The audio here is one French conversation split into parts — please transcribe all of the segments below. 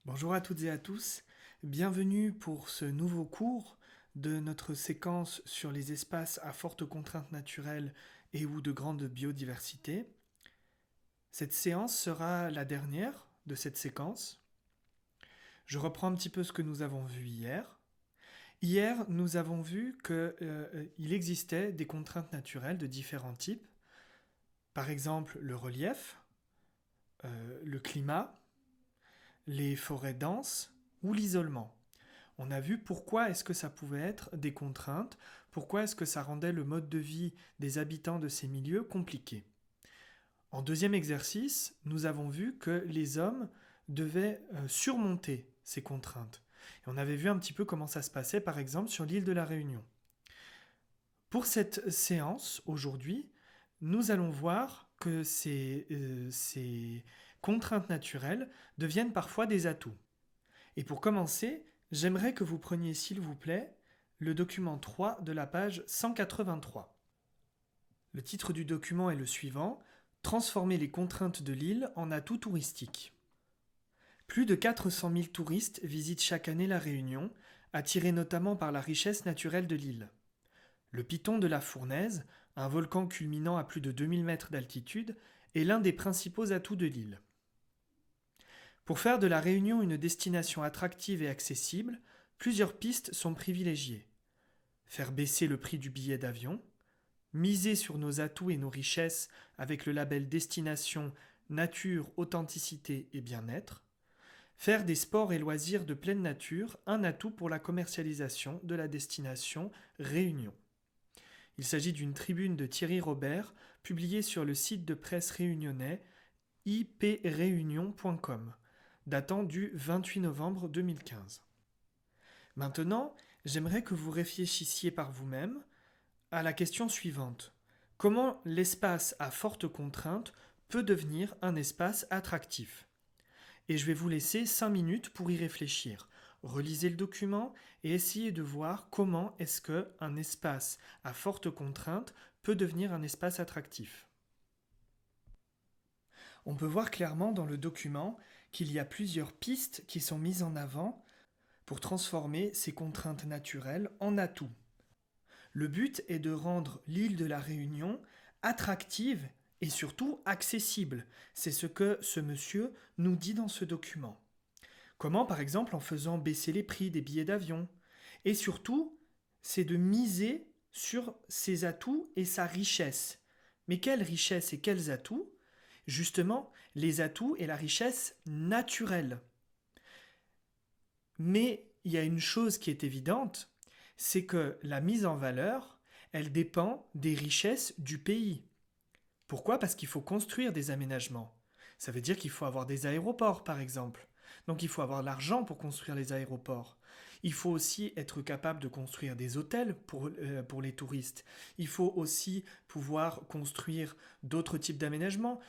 Bonjour à toutes et à tous, bienvenue pour ce nouveau cours de notre séquence sur les espaces à forte contrainte naturelle et ou de grande biodiversité. Cette séance sera la dernière de cette séquence. Je reprends un petit peu ce que nous avons vu hier. Hier, nous avons vu qu'il existait des contraintes naturelles de différents types, par exemple le relief, le climat, les forêts denses ou l'isolement. On a vu pourquoi est-ce que ça pouvait être des contraintes, pourquoi est-ce que ça rendait le mode de vie des habitants de ces milieux compliqué. En deuxième exercice, nous avons vu que les hommes devaient surmonter ces contraintes. Et on avait vu un petit peu comment ça se passait, par exemple, sur l'île de la Réunion. Pour cette séance, aujourd'hui, nous allons voir que ces contraintes naturelles deviennent parfois des atouts. Et pour commencer, j'aimerais que vous preniez, s'il vous plaît, le document 3 de la page 183. Le titre du document est le suivant: Transformer les contraintes de l'île en atouts touristiques. Plus de 400 000 touristes visitent chaque année la Réunion, attirés notamment par la richesse naturelle de l'île. Le piton de la Fournaise, un volcan culminant à plus de 2000 mètres d'altitude, est l'un des principaux atouts de l'île. Pour faire de la Réunion une destination attractive et accessible, plusieurs pistes sont privilégiées. Faire baisser le prix du billet d'avion, miser sur nos atouts et nos richesses avec le label Destination Nature, Authenticité et Bien-être, faire des sports et loisirs de pleine nature un atout pour la commercialisation de la destination Réunion. Il s'agit d'une tribune de Thierry Robert publiée sur le site de presse réunionnais ipréunion.com, datant du 28 novembre 2015. Maintenant, j'aimerais que vous réfléchissiez par vous-même à la question suivante. Comment l'espace à forte contrainte peut devenir un espace attractif? Et je vais vous laisser 5 minutes pour y réfléchir. Relisez le document et essayez de voir comment est-ce qu'un espace à forte contrainte peut devenir un espace attractif. On peut voir clairement dans le document qu'il y a plusieurs pistes qui sont mises en avant pour transformer ces contraintes naturelles en atouts. Le but est de rendre l'île de la Réunion attractive et surtout accessible. C'est ce que ce monsieur nous dit dans ce document. Comment, par exemple, en faisant baisser les prix des billets d'avion. Et surtout, c'est de miser sur ses atouts et sa richesse. Mais quelle richesse et quels atouts? Justement, les atouts et la richesse naturelle. Mais il y a une chose qui est évidente, c'est que la mise en valeur, elle dépend des richesses du pays. Pourquoi? Parce qu'il faut construire des aménagements. Ça veut dire qu'il faut avoir des aéroports, par exemple. Donc il faut avoir l'argent pour construire les aéroports. Il faut aussi être capable de construire des hôtels pour les touristes. Il faut aussi pouvoir construire d'autres types d'aménagements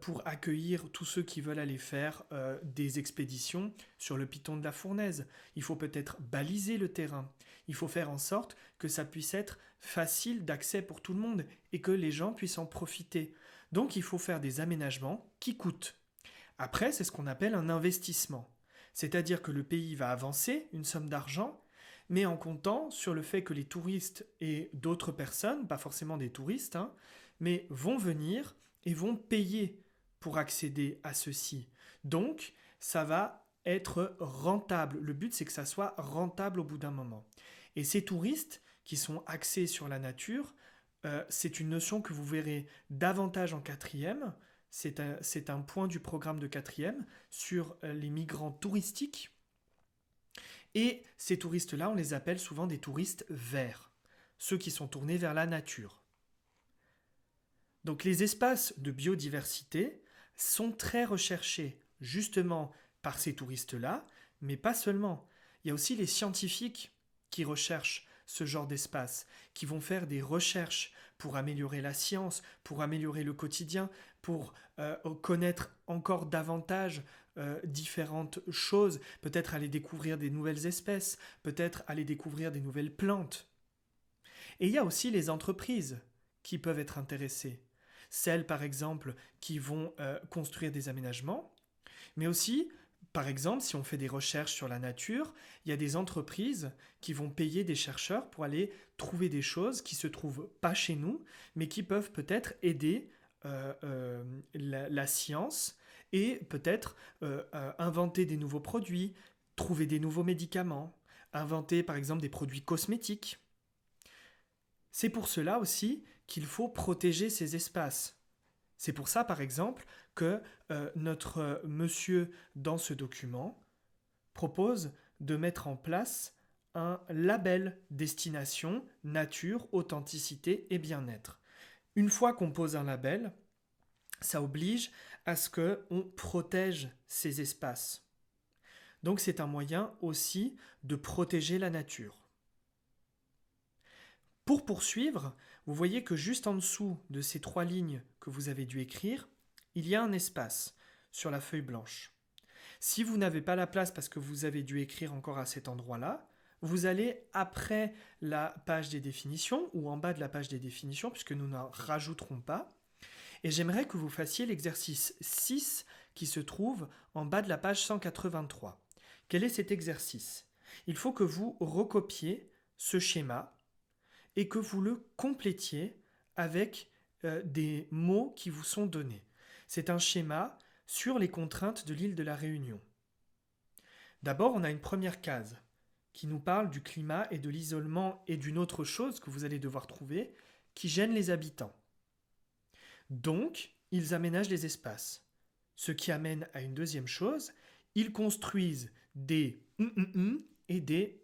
pour accueillir tous ceux qui veulent aller faire des expéditions sur le piton de la Fournaise. Il faut peut-être baliser le terrain. Il faut faire en sorte que ça puisse être facile d'accès pour tout le monde et que les gens puissent en profiter. Donc il faut faire des aménagements qui coûtent. Après, c'est ce qu'on appelle un investissement. C'est-à-dire que le pays va avancer une somme d'argent, mais en comptant sur le fait que les touristes et d'autres personnes, pas forcément des touristes, mais vont venir et vont payer pour accéder à ceci. Donc, ça va être rentable. Le but, c'est que ça soit rentable au bout d'un moment. Et ces touristes qui sont axés sur la nature, c'est une notion que vous verrez davantage en quatrième. C'est un point du programme de quatrième sur les migrants touristiques. Et ces touristes-là, on les appelle souvent des touristes verts, ceux qui sont tournés vers la nature. Donc les espaces de biodiversité sont très recherchés justement par ces touristes-là, mais pas seulement. Il y a aussi les scientifiques qui recherchent ce genre d'espace, qui vont faire des recherches pour améliorer la science, pour améliorer le quotidien, pour connaître encore davantage différentes choses, peut-être aller découvrir des nouvelles espèces, peut-être aller découvrir des nouvelles plantes. Et il y a aussi les entreprises qui peuvent être intéressées. Celles, par exemple, qui vont construire des aménagements, mais aussi Par exemple, si on fait des recherches sur la nature, il y a des entreprises qui vont payer des chercheurs pour aller trouver des choses qui ne se trouvent pas chez nous, mais qui peuvent peut-être aider la science et peut-être inventer des nouveaux produits, trouver des nouveaux médicaments, inventer par exemple des produits cosmétiques. C'est pour cela aussi qu'il faut protéger ces espaces. C'est pour ça, par exemple, que notre monsieur, dans ce document, propose de mettre en place un label destination, nature, authenticité et bien-être. Une fois qu'on pose un label, ça oblige à ce qu'on protège ces espaces. Donc c'est un moyen aussi de protéger la nature. Pour poursuivre, vous voyez que juste en dessous de ces 3 lignes que vous avez dû écrire, il y a un espace sur la feuille blanche. Si vous n'avez pas la place parce que vous avez dû écrire encore à cet endroit-là, vous allez après la page des définitions ou en bas de la page des définitions, puisque nous n'en rajouterons pas. Et j'aimerais que vous fassiez l'exercice 6 qui se trouve en bas de la page 183. Quel est cet exercice? Il faut que vous recopiez ce schéma et que vous le complétiez avec des mots qui vous sont donnés. C'est un schéma sur les contraintes de l'île de la Réunion. D'abord, on a une première case qui nous parle du climat et de l'isolement et d'une autre chose que vous allez devoir trouver qui gêne les habitants. Donc, ils aménagent des espaces. Ce qui amène à une deuxième chose, ils construisent des et des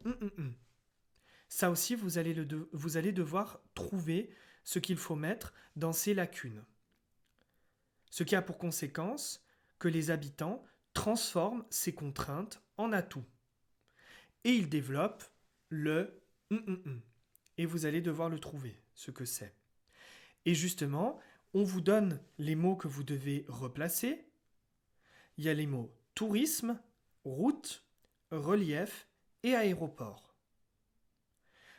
Ça aussi, vous allez devoir trouver ce qu'il faut mettre dans ces lacunes. Ce qui a pour conséquence que les habitants transforment ces contraintes en atouts. Et ils développent le Et vous allez devoir le trouver, ce que c'est. Et justement, on vous donne les mots que vous devez replacer. Il y a les mots tourisme, route, relief et aéroport.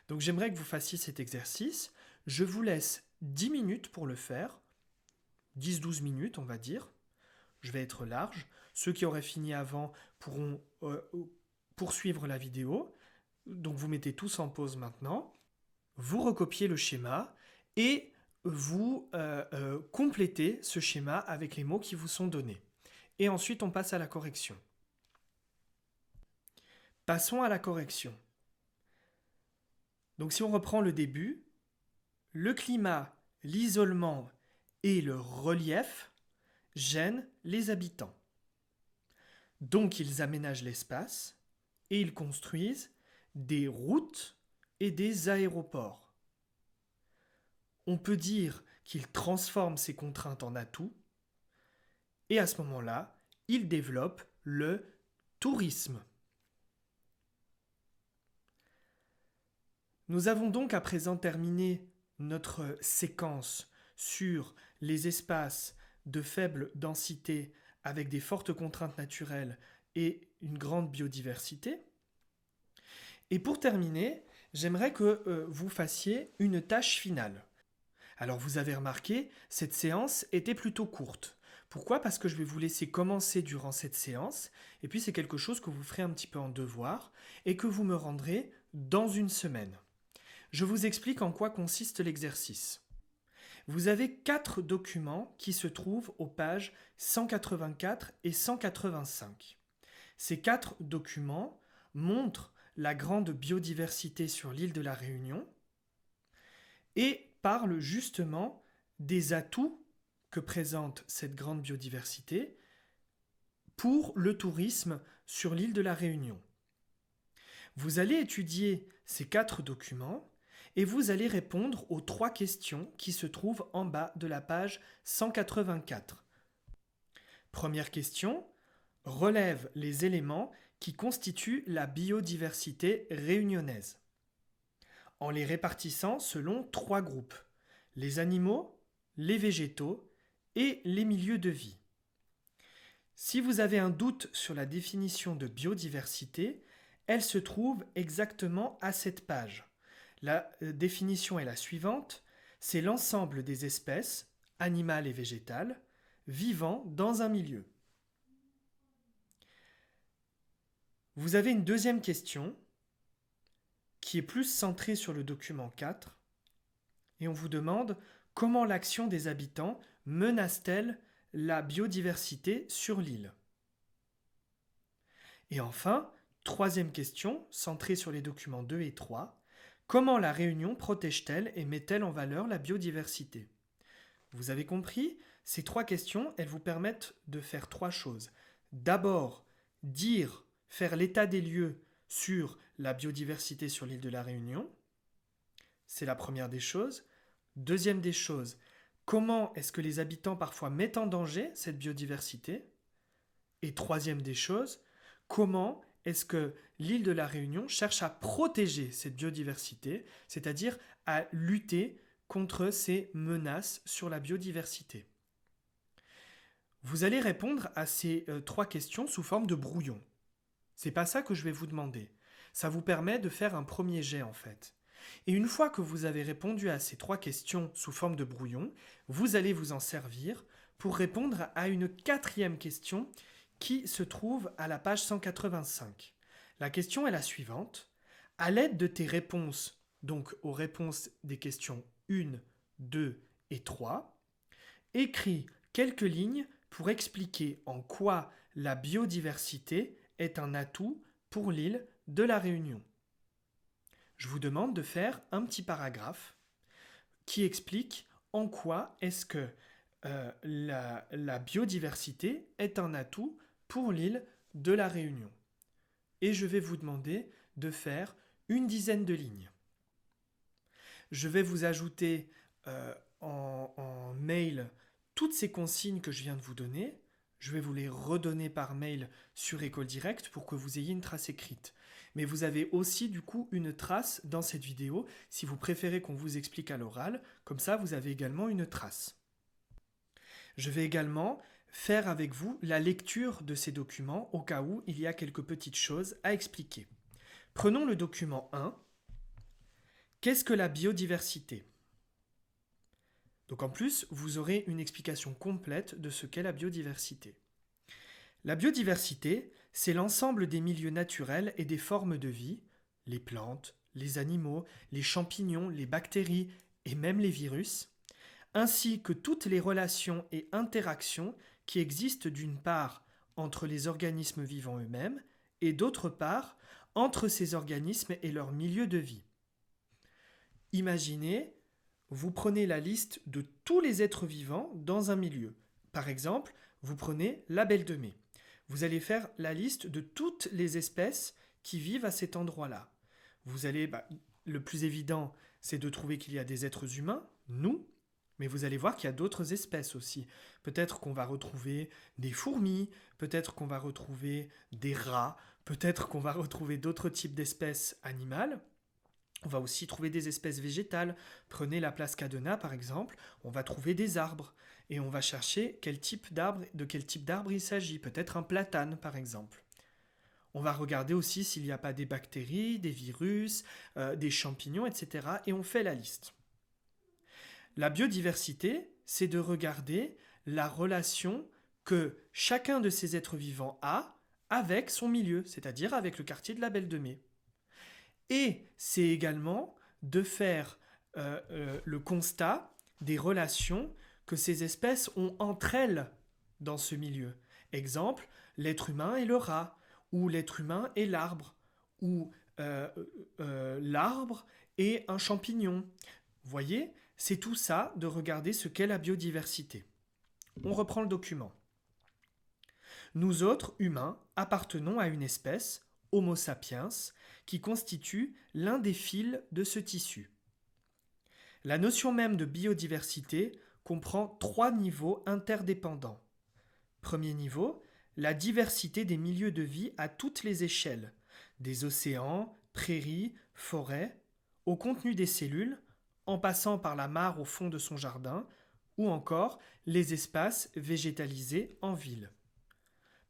Donc j'aimerais que vous fassiez cet exercice. Je vous laisse 10 minutes pour le faire. 10-12 minutes, on va dire. Je vais être large. Ceux qui auraient fini avant pourront poursuivre la vidéo. Donc vous mettez tous en pause maintenant. Vous recopiez le schéma et vous complétez ce schéma avec les mots qui vous sont donnés. Et ensuite, on passe à la correction. Passons à la correction. Donc si on reprend le début, le climat, l'isolement et le relief gênent les habitants. Donc ils aménagent l'espace et ils construisent des routes et des aéroports. On peut dire qu'ils transforment ces contraintes en atouts et à ce moment-là, ils développent le tourisme. Nous avons donc à présent terminé notre séquence sur les espaces de faible densité avec des fortes contraintes naturelles et une grande biodiversité. Et pour terminer, j'aimerais que vous fassiez une tâche finale. Alors vous avez remarqué, cette séance était plutôt courte. Pourquoi? Parce que je vais vous laisser commencer durant cette séance, et puis c'est quelque chose que vous ferez un petit peu en devoir, et que vous me rendrez dans une semaine. Je vous explique en quoi consiste l'exercice. Vous avez 4 documents qui se trouvent aux pages 184 et 185. Ces 4 documents montrent la grande biodiversité sur l'île de la Réunion et parlent justement des atouts que présente cette grande biodiversité pour le tourisme sur l'île de la Réunion. Vous allez étudier ces 4 documents et vous allez répondre aux 3 questions qui se trouvent en bas de la page 184. Première question, relève les éléments qui constituent la biodiversité réunionnaise, en les répartissant selon 3 groupes, les animaux, les végétaux et les milieux de vie. Si vous avez un doute sur la définition de biodiversité, elle se trouve exactement à cette page. La définition est la suivante, c'est l'ensemble des espèces, animales et végétales, vivant dans un milieu. Vous avez une deuxième question qui est plus centrée sur le document 4 et on vous demande comment l'action des habitants menace-t-elle la biodiversité sur l'île. Et enfin, troisième question, centrée sur les documents 2 et 3, comment la Réunion protège-t-elle et met-elle en valeur la biodiversité? Vous avez compris, ces trois questions, elles vous permettent de faire trois choses. D'abord, faire l'état des lieux sur la biodiversité sur l'île de la Réunion. C'est la première des choses. Deuxième des choses, comment est-ce que les habitants parfois mettent en danger cette biodiversité? Et troisième des choses, comment est-ce que l'île de la Réunion cherche à protéger cette biodiversité, c'est-à-dire à lutter contre ces menaces sur la biodiversité? Vous allez répondre à ces trois questions sous forme de brouillon. C'est pas ça que je vais vous demander. Ça vous permet de faire un premier jet en fait. Et une fois que vous avez répondu à ces trois questions sous forme de brouillon, vous allez vous en servir pour répondre à une quatrième question qui se trouve à la page 185. La question est la suivante. À l'aide de tes réponses, donc aux réponses des questions 1, 2 et 3, écris quelques lignes pour expliquer en quoi la biodiversité est un atout pour l'île de la Réunion. Je vous demande de faire un petit paragraphe qui explique en quoi est-ce que la biodiversité est un atout pour l'île de la Réunion. Et je vais vous demander de faire une dizaine de lignes. Je vais vous ajouter en mail toutes ces consignes que je viens de vous donner. Je vais vous les redonner par mail sur École Directe pour que vous ayez une trace écrite. Mais vous avez aussi du coup une trace dans cette vidéo si vous préférez qu'on vous explique à l'oral. Comme ça, vous avez également une trace. Je vais également faire avec vous la lecture de ces documents au cas où il y a quelques petites choses à expliquer. Prenons le document 1. Qu'est-ce que la biodiversité? Donc en plus, vous aurez une explication complète de ce qu'est la biodiversité. La biodiversité, c'est l'ensemble des milieux naturels et des formes de vie, les plantes, les animaux, les champignons, les bactéries et même les virus, ainsi que toutes les relations et interactions qui existent d'une part entre les organismes vivants eux-mêmes et d'autre part entre ces organismes et leur milieu de vie. Imaginez, vous prenez la liste de tous les êtres vivants dans un milieu. Par exemple, vous prenez la Belle de Mai. Vous allez faire la liste de toutes les espèces qui vivent à cet endroit-là. Le plus évident, c'est de trouver qu'il y a des êtres humains, nous, mais vous allez voir qu'il y a d'autres espèces aussi. Peut-être qu'on va retrouver des fourmis, peut-être qu'on va retrouver des rats, peut-être qu'on va retrouver d'autres types d'espèces animales. On va aussi trouver des espèces végétales. Prenez la place Cadena par exemple, on va trouver des arbres. Et on va chercher de quel type d'arbre il s'agit. Peut-être un platane par exemple. On va regarder aussi s'il n'y a pas des bactéries, des virus, des champignons, etc. Et on fait la liste. La biodiversité, c'est de regarder la relation que chacun de ces êtres vivants a avec son milieu, c'est-à-dire avec le quartier de la Belle de Mai. Et c'est également de faire le constat des relations que ces espèces ont entre elles dans ce milieu. Exemple, l'être humain et le rat, ou l'être humain et l'arbre, ou l'arbre et un champignon. Vous voyez, c'est tout ça de regarder ce qu'est la biodiversité. On reprend le document. Nous autres, humains, appartenons à une espèce, Homo sapiens, qui constitue l'un des fils de ce tissu. La notion même de biodiversité comprend trois niveaux interdépendants. Premier niveau, la diversité des milieux de vie à toutes les échelles, des océans, prairies, forêts, au contenu des cellules, en passant par la mare au fond de son jardin, ou encore les espaces végétalisés en ville.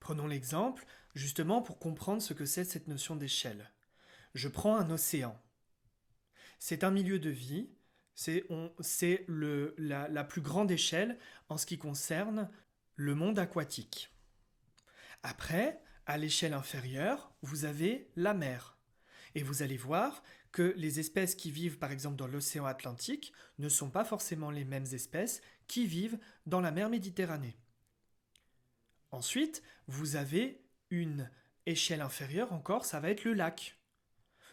Prenons l'exemple, justement pour comprendre ce que c'est cette notion d'échelle. Je prends un océan. C'est un milieu de vie, c'est la plus grande échelle en ce qui concerne le monde aquatique. Après, À l'échelle inférieure, vous avez la mer. Et vous allez voir que les espèces qui vivent par exemple dans l'océan Atlantique ne sont pas forcément les mêmes espèces qui vivent dans la mer Méditerranée. Ensuite, vous avez une échelle inférieure encore, ça va être le lac.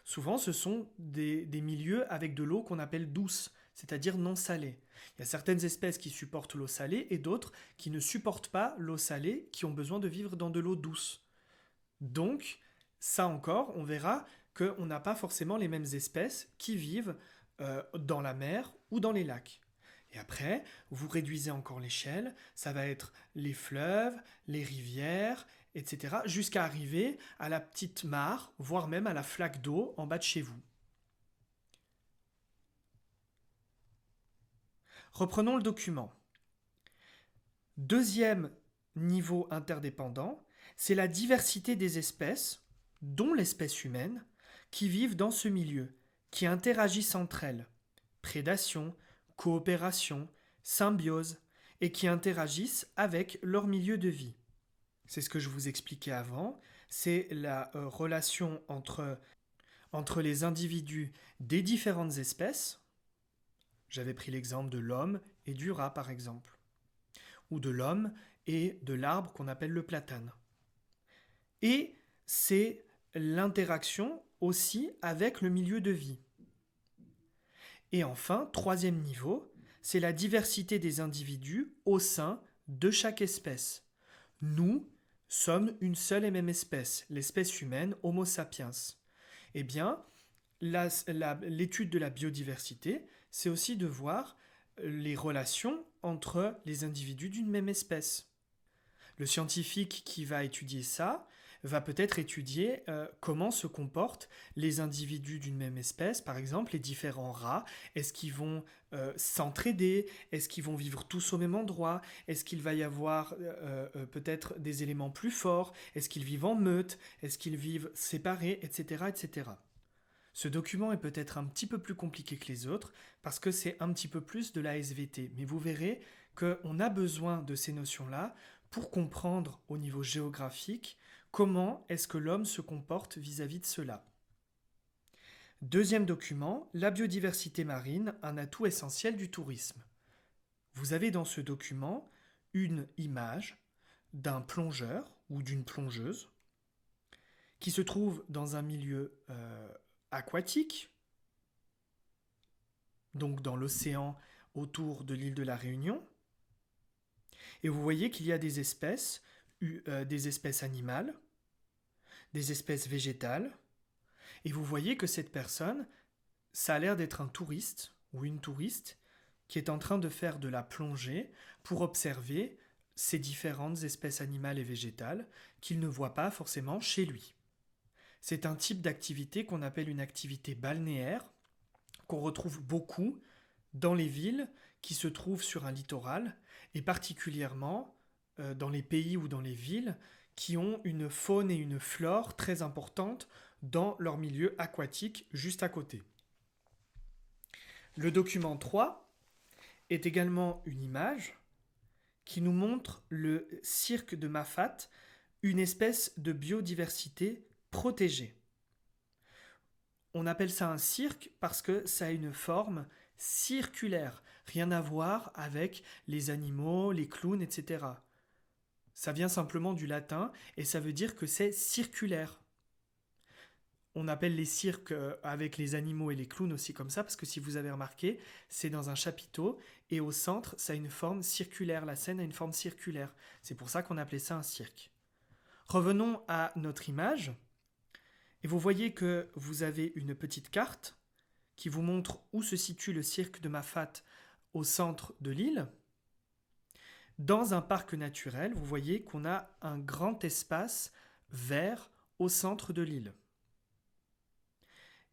Souvent, ce sont des milieux avec de l'eau qu'on appelle douce, c'est-à-dire non salée. Il y a certaines espèces qui supportent l'eau salée et d'autres qui ne supportent pas l'eau salée, qui ont besoin de vivre dans de l'eau douce. Donc, ça encore, on verra qu'on n'a pas forcément les mêmes espèces qui vivent dans la mer ou dans les lacs. Et après, vous réduisez encore l'échelle, ça va être les fleuves, les rivières, etc., jusqu'à arriver à la petite mare, voire même à la flaque d'eau en bas de chez vous. Reprenons le document. Deuxième niveau interdépendant, c'est la diversité des espèces, dont l'espèce humaine, qui vivent dans ce milieu, qui interagissent entre elles. Prédation, coopération, symbiose, et qui interagissent avec leur milieu de vie. C'est ce que je vous expliquais avant, c'est la relation entre les individus des différentes espèces. J'avais pris l'exemple de l'homme et du rat par exemple, ou de l'homme et de l'arbre qu'on appelle le platane. Et c'est l'interaction aussi avec le milieu de vie. Et enfin, troisième niveau, c'est la diversité des individus au sein de chaque espèce. Nous sommes une seule et même espèce, l'espèce humaine Homo sapiens. Eh bien, l'étude de la biodiversité, c'est aussi de voir les relations entre les individus d'une même espèce. Le scientifique qui va étudier ça va peut-être étudier comment se comportent les individus d'une même espèce, par exemple les différents rats. Est-ce qu'ils vont s'entraider? Est-ce qu'ils vont vivre tous au même endroit? Est-ce qu'il va y avoir peut-être des éléments plus forts? Est-ce qu'ils vivent en meute? Est-ce qu'ils vivent séparés? Etc., etc. Ce document est peut-être un petit peu plus compliqué que les autres parce que c'est un petit peu plus de la SVT. Mais vous verrez qu'on a besoin de ces notions-là pour comprendre au niveau géographique comment est-ce que l'homme se comporte vis-à-vis de cela. Deuxième document, la biodiversité marine, un atout essentiel du tourisme. Vous avez dans ce document une image d'un plongeur ou d'une plongeuse qui se trouve dans un milieu aquatique, donc dans l'océan autour de l'île de la Réunion. Et vous voyez qu'il y a des espèces animales, des espèces végétales, et vous voyez que cette personne, ça a l'air d'être un touriste ou une touriste qui est en train de faire de la plongée pour observer ces différentes espèces animales et végétales qu'il ne voit pas forcément chez lui. C'est un type d'activité qu'on appelle une activité balnéaire, qu'on retrouve beaucoup dans les villes qui se trouvent sur un littoral, et particulièrement dans les pays ou dans les villes qui ont une faune et une flore très importantes dans leur milieu aquatique juste à côté. Le document 3 est également une image qui nous montre le cirque de Mafat, une espèce de biodiversité protégée. On appelle ça un cirque parce que ça a une forme circulaire, rien à voir avec les animaux, les clowns, etc. Ça vient simplement du latin et ça veut dire que c'est circulaire. On appelle les cirques avec les animaux et les clowns aussi comme ça parce que si vous avez remarqué, c'est dans un chapiteau et au centre, ça a une forme circulaire. La scène a une forme circulaire. C'est pour ça qu'on appelait ça un cirque. Revenons à notre image. Et vous voyez que vous avez une petite carte qui vous montre où se situe le cirque de Mafat au centre de l'île. Dans un parc naturel, vous voyez qu'on a un grand espace vert au centre de l'île.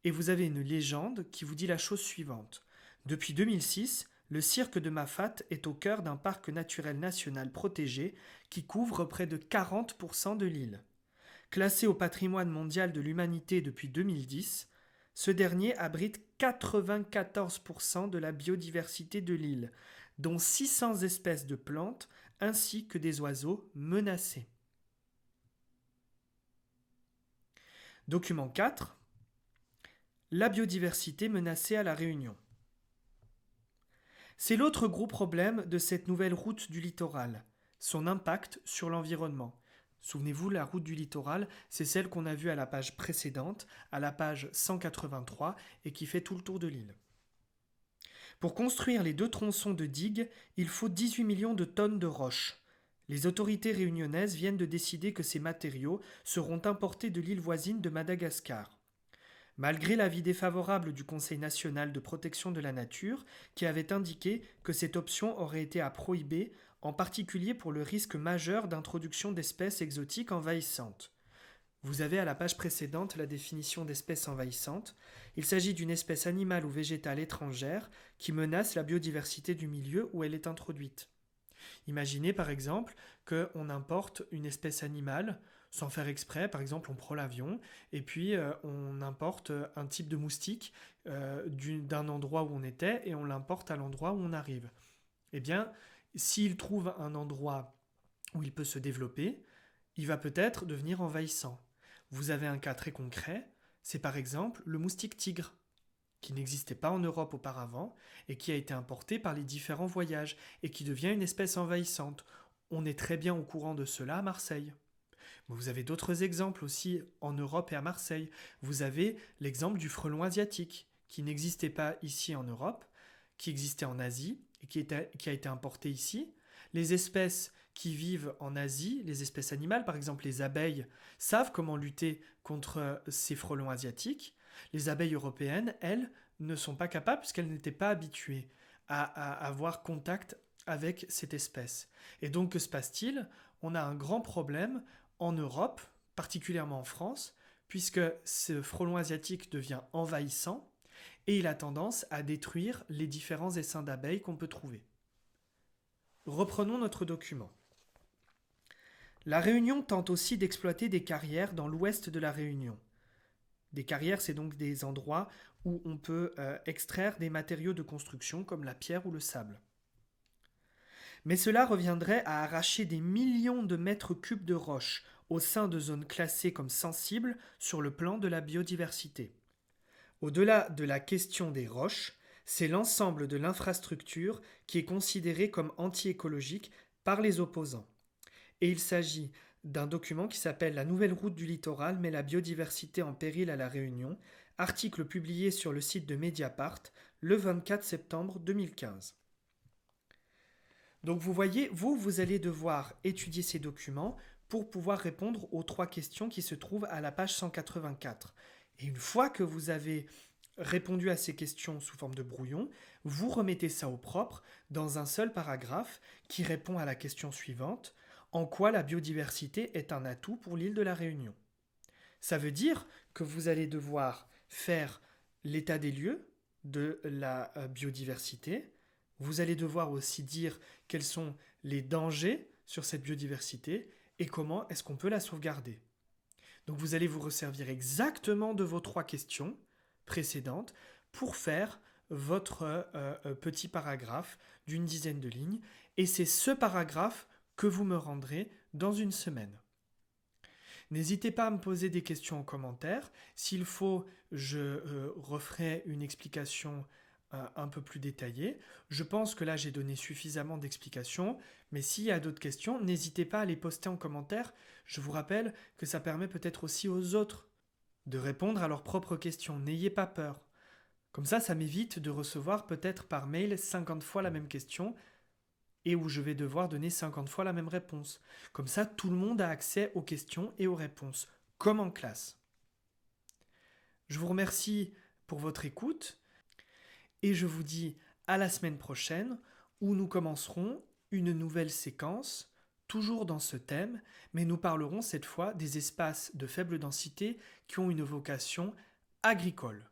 Et vous avez une légende qui vous dit la chose suivante. Depuis 2006, le cirque de Mafat est au cœur d'un parc naturel national protégé qui couvre près de 40% de l'île. Classé au patrimoine mondial de l'humanité depuis 2010, ce dernier abrite 94% de la biodiversité de l'île, dont 600 espèces de plantes ainsi que des oiseaux menacés. Document 4. La biodiversité menacée à La Réunion. C'est l'autre gros problème de cette nouvelle route du littoral, son impact sur l'environnement. Souvenez-vous, la route du littoral, c'est celle qu'on a vue à la page précédente, à la page 183, et qui fait tout le tour de l'île. Pour construire les 2 tronçons de digues, il faut 18 millions de tonnes de roches. Les autorités réunionnaises viennent de décider que ces matériaux seront importés de l'île voisine de Madagascar. Malgré l'avis défavorable du Conseil national de protection de la nature, qui avait indiqué que cette option aurait été à prohiber, en particulier pour le risque majeur d'introduction d'espèces exotiques envahissantes. Vous avez à la page précédente la définition d'espèce envahissante. Il s'agit d'une espèce animale ou végétale étrangère qui menace la biodiversité du milieu où elle est introduite. Imaginez par exemple qu'on importe une espèce animale sans faire exprès, par exemple on prend l'avion et puis on importe un type de moustique d'un endroit où on était et on l'importe à l'endroit où on arrive. Eh bien, s'il trouve un endroit où il peut se développer, il va peut-être devenir envahissant. Vous avez un cas très concret, c'est par exemple le moustique tigre, qui n'existait pas en Europe auparavant et qui a été importé par les différents voyages et qui devient une espèce envahissante. On est très bien au courant de cela à Marseille. Vous avez d'autres exemples aussi en Europe et à Marseille. Vous avez l'exemple du frelon asiatique, qui n'existait pas ici en Europe, qui existait en Asie et qui a été importé ici. Les espèces qui vivent en Asie, les espèces animales, par exemple les abeilles, savent comment lutter contre ces frelons asiatiques. Les abeilles européennes, elles, ne sont pas capables puisqu'elles n'étaient pas habituées à avoir contact avec cette espèce. Et donc, que se passe-t-il? On a un grand problème en Europe, particulièrement en France, puisque ce frelon asiatique devient envahissant et il a tendance à détruire les différents essaims d'abeilles qu'on peut trouver. Reprenons notre document. La Réunion tente aussi d'exploiter des carrières dans l'ouest de la Réunion. Des carrières, c'est donc des endroits où on peut extraire des matériaux de construction comme la pierre ou le sable. Mais cela reviendrait à arracher des millions de mètres cubes de roches au sein de zones classées comme sensibles sur le plan de la biodiversité. Au-delà de la question des roches, c'est l'ensemble de l'infrastructure qui est considéré comme anti-écologique par les opposants. Et il s'agit d'un document qui s'appelle La nouvelle route du littoral met la biodiversité en péril à La Réunion, article publié sur le site de Mediapart le 24 septembre 2015. Donc vous voyez, vous allez devoir étudier ces documents pour pouvoir répondre aux 3 questions qui se trouvent à la page 184. Et une fois que vous avez répondu à ces questions sous forme de brouillon, vous remettez ça au propre dans un seul paragraphe qui répond à la question suivante: en quoi la biodiversité est un atout pour l'île de la Réunion? Ça veut dire que vous allez devoir faire l'état des lieux de la biodiversité. Vous allez devoir aussi dire quels sont les dangers sur cette biodiversité et comment est-ce qu'on peut la sauvegarder. Donc vous allez vous resservir exactement de vos 3 questions précédentes pour faire votre petit paragraphe d'une dizaine de lignes. Et c'est ce paragraphe que vous me rendrez dans une semaine. N'hésitez pas à me poser des questions en commentaire. S'il faut, je referai une explication un peu plus détaillée. Je pense que là, j'ai donné suffisamment d'explications, mais s'il y a d'autres questions, n'hésitez pas à les poster en commentaire. Je vous rappelle que ça permet peut-être aussi aux autres de répondre à leurs propres questions. N'ayez pas peur. Comme ça m'évite de recevoir peut-être par mail 50 fois la même question et où je vais devoir donner 50 fois la même réponse. Comme ça, tout le monde a accès aux questions et aux réponses, comme en classe. Je vous remercie pour votre écoute et je vous dis à la semaine prochaine où nous commencerons une nouvelle séquence, toujours dans ce thème, mais nous parlerons cette fois des espaces de faible densité qui ont une vocation agricole.